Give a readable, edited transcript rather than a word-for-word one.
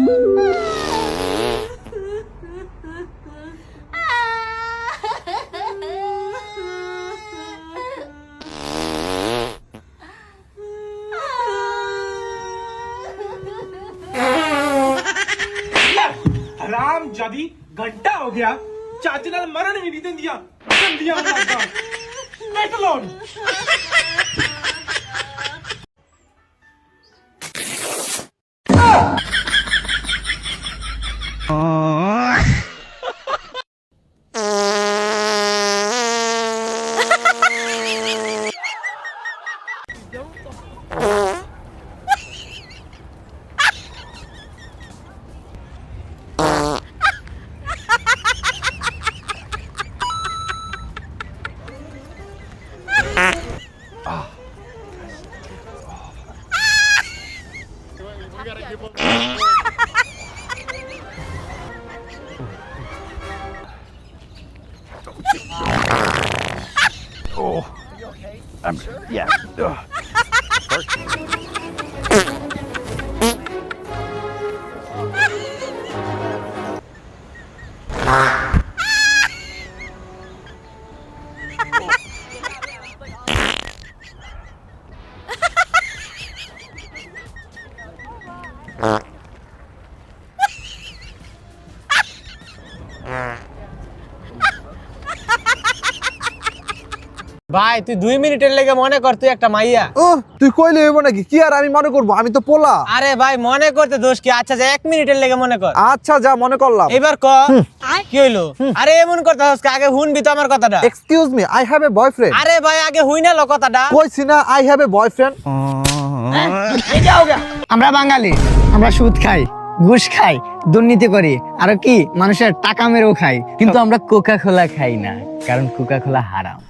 राम जादी घंटा हो गया चाची नाल मरण ही नहीं दिंदिया गंदियां औलादां नेट लोड Oh, yeah. ভাই তুই 2 মিনিটের লেগে মনে কর তুই একটা মাইয়া। ও তুই কইলে হইব নাকি? কি আর আমি মনে করব, আমি তো পোলা। আরে ভাই মনে করতে দোষ কি? আচ্ছা যা 1 মিনিটের লেগে মনে কর। আচ্ছা যা মনে করলাম। এবার ক কি হইলো? আরে এমন কথা হচ্ছে আগে শুনবি তো আমার কথাটা। Excuse me, I have a boyfriend. আরে ভাই আগে হুই না লো কথাটা। কইছি না আই হ্যাভ এ বয়ফ্রেন্ড। আমরা বাঙালি, আমরা সুদ খাই, ঘুষ খাই, দুর্নীতি করি, আর কি মানুষের টাকা মেরেও খাই, কিন্তু আমরা কোকা কোলা খাই না, কারণ কোকা কোলা হারাম।